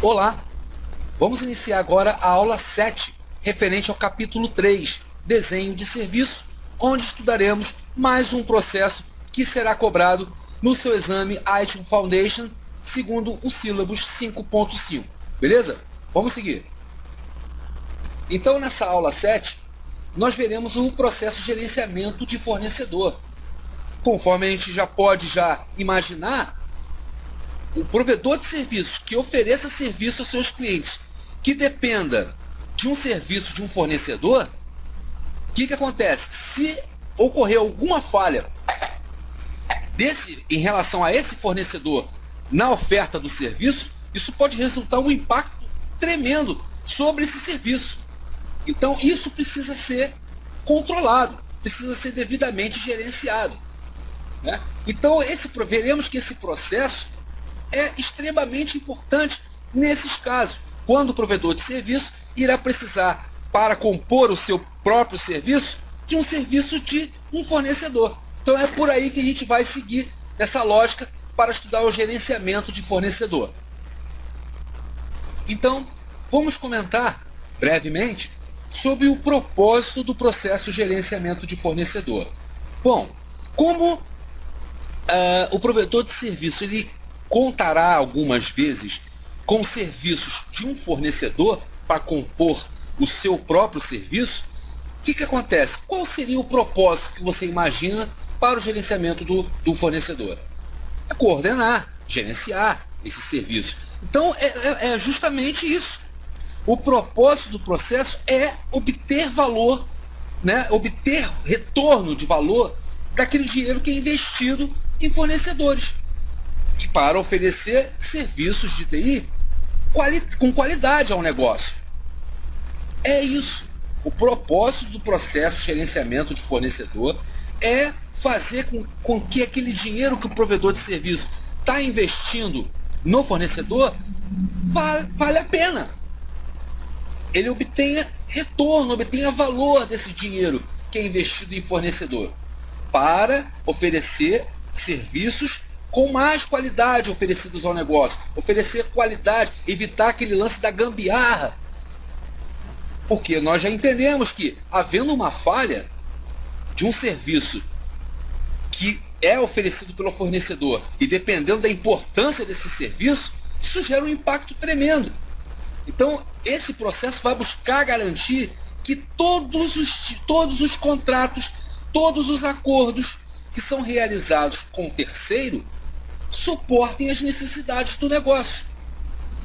Olá! Vamos iniciar agora a aula 7, referente ao capítulo 3, Desenho de Serviço, onde estudaremos mais um processo que será cobrado no seu exame IT Foundation, segundo o sílabus 5.5. Beleza? Vamos seguir. Então, nessa aula 7, nós veremos o processo de gerenciamento de fornecedor. Conforme a gente já pode imaginar, o provedor de serviços que ofereça serviço aos seus clientes que dependa de um serviço de um fornecedor, o que acontece? Se ocorrer alguma falha em relação a esse fornecedor na oferta do serviço, isso pode resultar um impacto tremendo sobre esse serviço. Então isso precisa ser controlado, precisa ser devidamente gerenciado, né? Então veremos que esse processo é extremamente importante nesses casos, quando o provedor de serviço irá precisar, para compor o seu próprio serviço, de um serviço de um fornecedor. Então é por aí que a gente vai seguir essa lógica para estudar o gerenciamento de fornecedor. Então, vamos comentar brevemente sobre o propósito do processo de gerenciamento de fornecedor. Bom, como o provedor de serviço ele contará algumas vezes com serviços de um fornecedor para compor o seu próprio serviço, o que acontece? Qual seria o propósito que você imagina para o gerenciamento do fornecedor? É coordenar, gerenciar esse serviço. Então é justamente isso. O propósito do processo é obter valor, né? Obter retorno de valor daquele dinheiro que é investido em fornecedores, e para oferecer serviços de TI com qualidade ao negócio. É isso. O propósito do processo de gerenciamento de fornecedor é fazer com que aquele dinheiro que o provedor de serviço está investindo no fornecedor vale a pena. Ele obtenha retorno, obtenha valor desse dinheiro que é investido em fornecedor, para oferecer serviços com mais qualidade oferecidos ao negócio, oferecer qualidade, evitar aquele lance da gambiarra. Porque nós já entendemos que, havendo uma falha de um serviço que é oferecido pelo fornecedor, e dependendo da importância desse serviço, isso gera um impacto tremendo. Então, esse processo vai buscar garantir que todos os contratos, todos os acordos que são realizados com o terceiro suportem as necessidades do negócio,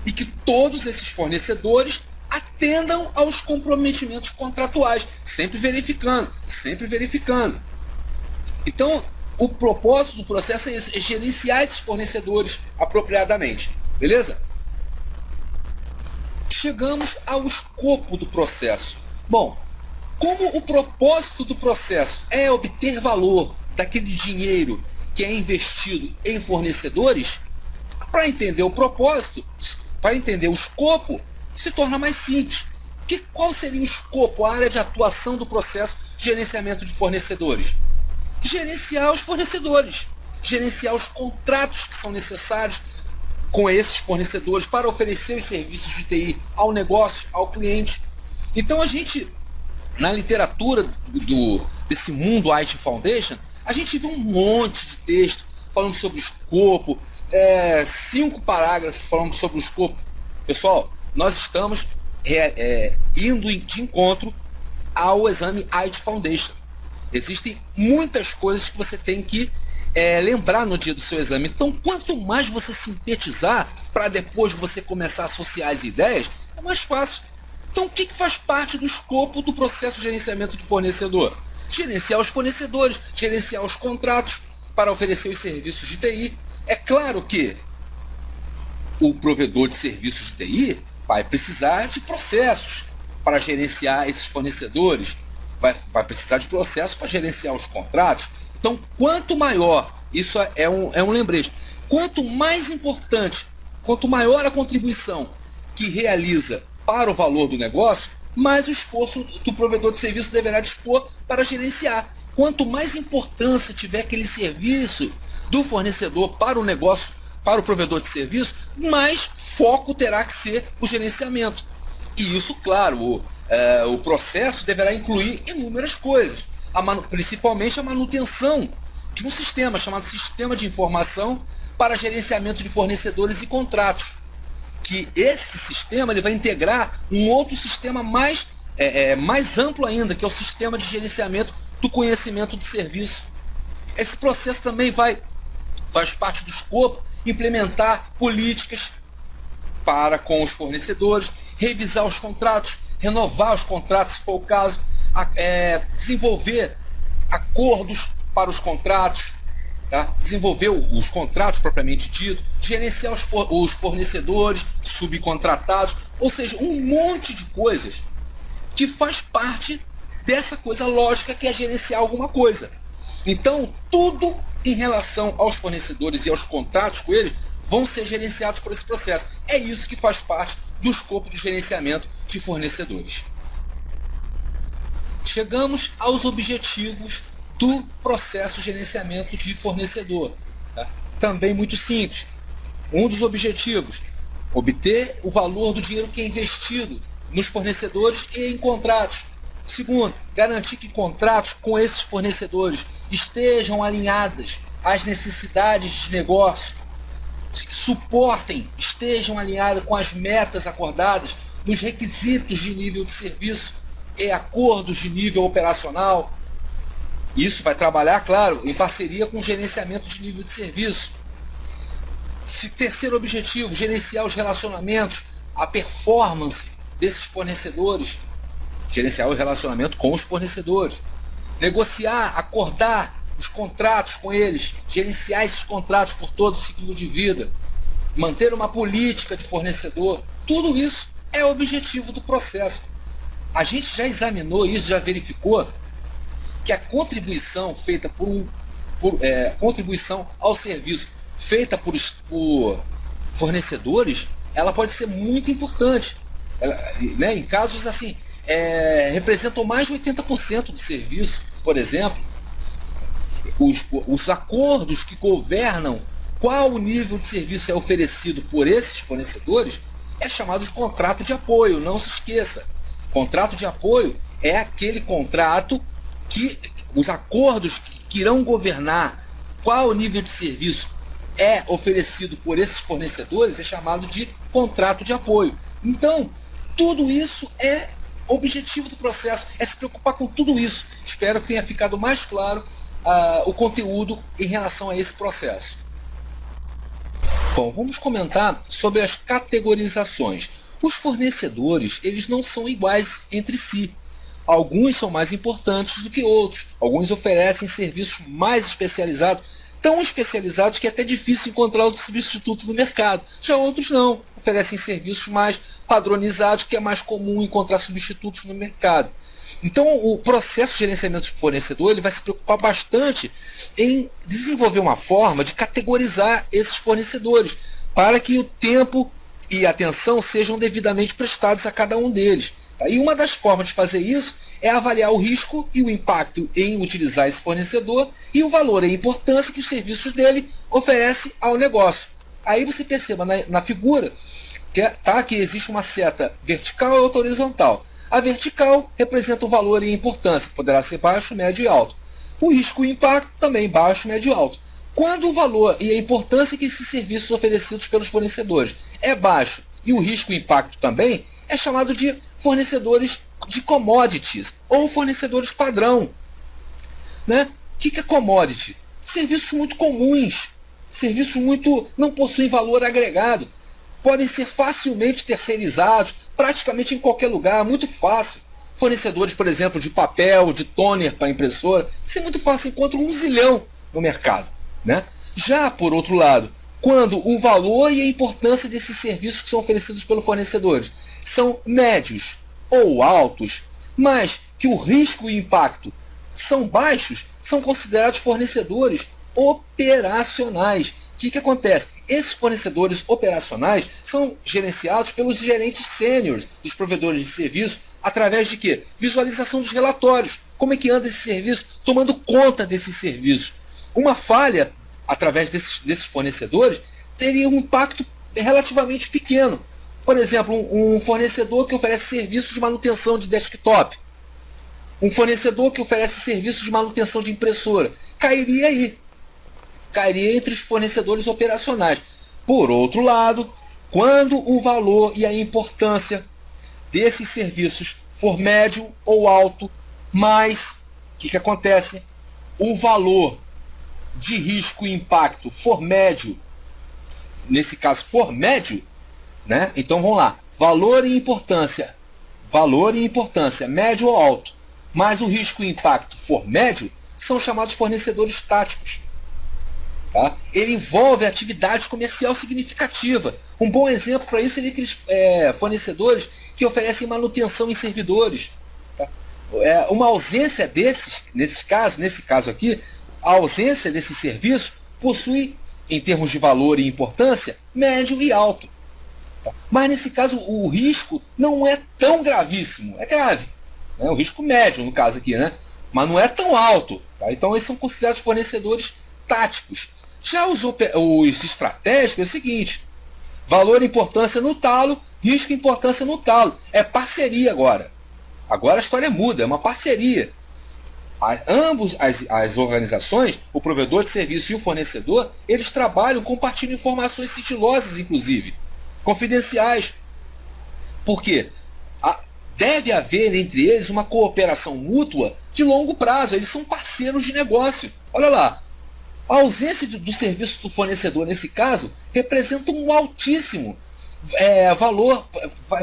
e que todos esses fornecedores atendam aos comprometimentos contratuais, sempre verificando. Então, o propósito do processo é isso, é gerenciar esses fornecedores apropriadamente. Beleza? Chegamos ao escopo do processo. Bom, como o propósito do processo é obter valor daquele dinheiro que é investido em fornecedores, para entender o propósito, para entender o escopo, se torna mais simples. Qual seria o escopo, a área de atuação do processo de gerenciamento de fornecedores? Gerenciar os fornecedores, gerenciar os contratos que são necessários com esses fornecedores para oferecer os serviços de TI ao negócio, ao cliente. Então a gente, na literatura desse mundo IT Foundation, a gente viu um monte de texto falando sobre o escopo, 5 parágrafos falando sobre o escopo. Pessoal, nós estamos indo de encontro ao exame IT Foundation. Existem muitas coisas que você tem que lembrar no dia do seu exame. Então, quanto mais você sintetizar para depois você começar a associar as ideias, é mais fácil. Então, o que faz parte do escopo do processo de gerenciamento de fornecedor? Gerenciar os fornecedores, gerenciar os contratos para oferecer os serviços de TI. É claro que o provedor de serviços de TI vai precisar de processos para gerenciar esses fornecedores, vai precisar de processos para gerenciar os contratos. Então, quanto maior, isso é um lembrete, quanto mais importante, quanto maior a contribuição que realiza para o valor do negócio, mais o esforço que o provedor de serviço deverá dispor para gerenciar. Quanto mais importância tiver aquele serviço do fornecedor para o negócio, para o provedor de serviço, mais foco terá que ser o gerenciamento. E isso, claro, o processo deverá incluir inúmeras coisas, principalmente a manutenção de um sistema chamado Sistema de Informação para Gerenciamento de Fornecedores e Contratos, que esse sistema ele vai integrar um outro sistema mais amplo ainda, que é o Sistema de Gerenciamento do Conhecimento do Serviço. Esse processo também faz parte do escopo implementar políticas para com os fornecedores, revisar os contratos, renovar os contratos, se for o caso, desenvolver acordos para os contratos, tá? Desenvolver os contratos propriamente dito, gerenciar os fornecedores, subcontratados, ou seja, um monte de coisas que faz parte dessa coisa lógica que é gerenciar alguma coisa. Então, tudo em relação aos fornecedores e aos contratos com eles vão ser gerenciados por esse processo. É isso que faz parte do escopo do gerenciamento de fornecedores. Chegamos aos objetivos do processo de gerenciamento de fornecedor. Tá? Também muito simples. Um dos objetivos, obter o valor do dinheiro que é investido nos fornecedores e em contratos. Segundo, garantir que contratos com esses fornecedores estejam alinhados às necessidades de negócio, estejam alinhados com as metas acordadas nos requisitos de nível de serviço e acordos de nível operacional. Isso vai trabalhar, claro, em parceria com o gerenciamento de nível de serviço. Terceiro objetivo, gerenciar os relacionamentos, a performance desses fornecedores, gerenciar o relacionamento com os fornecedores, negociar, acordar os contratos com eles, gerenciar esses contratos por todo o ciclo de vida, manter uma política de fornecedor. Tudo isso é o objetivo do processo. A gente já examinou isso, já verificou que a contribuição feita contribuição ao serviço feita por fornecedores, ela pode ser muito importante. Em casos assim, representam mais de 80% do serviço, por exemplo. Os acordos que governam qual o nível de serviço é oferecido por esses fornecedores é chamado de contrato de apoio, não se esqueça. Contrato de apoio é aquele contrato que os acordos que irão governar qual o nível de serviço é oferecido por esses fornecedores é chamado de contrato de apoio. Então, tudo isso é objetivo do processo, é se preocupar com tudo isso. Espero que tenha ficado mais claro o conteúdo em relação a esse processo. Bom, vamos comentar sobre as categorizações. Os fornecedores, eles não são iguais entre si. Alguns são mais importantes do que outros. Alguns oferecem serviços mais especializados, tão especializados que é até difícil encontrar outro substituto no mercado. Já outros não, oferecem serviços mais padronizados, que é mais comum encontrar substitutos no mercado. Então, o processo de gerenciamento de fornecedor ele vai se preocupar bastante em desenvolver uma forma de categorizar esses fornecedores, para que o tempo e a atenção sejam devidamente prestados a cada um deles. E uma das formas de fazer isso é avaliar o risco e o impacto em utilizar esse fornecedor e o valor e a importância que os serviços dele oferecem ao negócio. Aí você perceba na figura que existe uma seta vertical e outra horizontal. A vertical representa o valor e a importância, que poderá ser baixo, médio e alto. O risco e o impacto também baixo, médio e alto. Quando o valor e a importância que esses serviços oferecidos pelos fornecedores é baixo e o risco e o impacto também, é chamado de fornecedores de commodities ou fornecedores padrão. Né? O que é commodity? Serviços muito comuns, serviços não possuem valor agregado, podem ser facilmente terceirizados, praticamente em qualquer lugar, muito fácil. Fornecedores, por exemplo, de papel, de toner para impressora, isso é muito fácil, encontra 1 zilhão no mercado. Né? Já, por outro lado, quando o valor e a importância desses serviços que são oferecidos pelos fornecedores são médios ou altos, mas que o risco e o impacto são baixos, são considerados fornecedores operacionais. O que acontece? Esses fornecedores operacionais são gerenciados pelos gerentes sêniores dos provedores de serviço através de quê? Visualização dos relatórios. Como é que anda esse serviço? Tomando conta desses serviços. Uma falha através desses fornecedores teria um impacto relativamente pequeno. Por exemplo, um fornecedor que oferece serviços de manutenção de desktop, um fornecedor que oferece serviços de manutenção de impressora, cairia aí. Cairia entre os fornecedores operacionais. Por outro lado, quando o valor e a importância desses serviços for médio ou alto, mas o que acontece? O valor de risco e impacto for médio, nesse caso for médio, né? Então vamos lá, valor e importância, médio ou alto, mas o risco e impacto for médio, são chamados fornecedores táticos. Tá? Ele envolve atividade comercial significativa. Um bom exemplo para isso seria aqueles fornecedores que oferecem manutenção em servidores. Tá? Uma ausência nesse caso aqui, a ausência desses serviços possui, em termos de valor e importância, médio e alto. Tá? Mas nesse caso o risco não é tão gravíssimo, é grave. Né? O risco médio no caso aqui, né? Mas não é tão alto. Tá? Então eles são considerados fornecedores táticos. Já os estratégicos é o seguinte: valor e importância no talo, risco e importância no talo. É parceria agora. Agora a história muda, é uma parceria. Ambos as organizações, o provedor de serviço e o fornecedor, eles trabalham, compartilham informações sigilosas, inclusive, confidenciais. Por quê? Deve haver entre eles uma cooperação mútua de longo prazo. Eles são parceiros de negócio. Olha lá, a ausência do serviço do fornecedor, nesse caso, representa um altíssimo valor,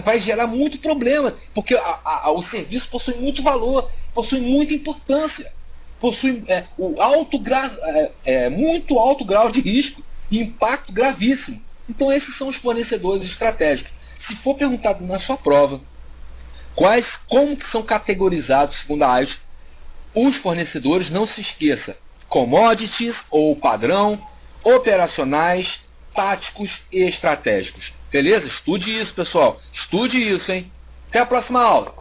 vai gerar muito problema, porque o serviço possui muito valor, possui muita importância, possui muito alto grau de risco e impacto gravíssimo. Então esses são os fornecedores estratégicos. Se for perguntado na sua prova como que são categorizados segundo a AIS os fornecedores, não se esqueça: commodities ou padrão, operacionais, táticos e estratégicos. Beleza? Estude isso, pessoal. Estude isso, hein? Até a próxima aula.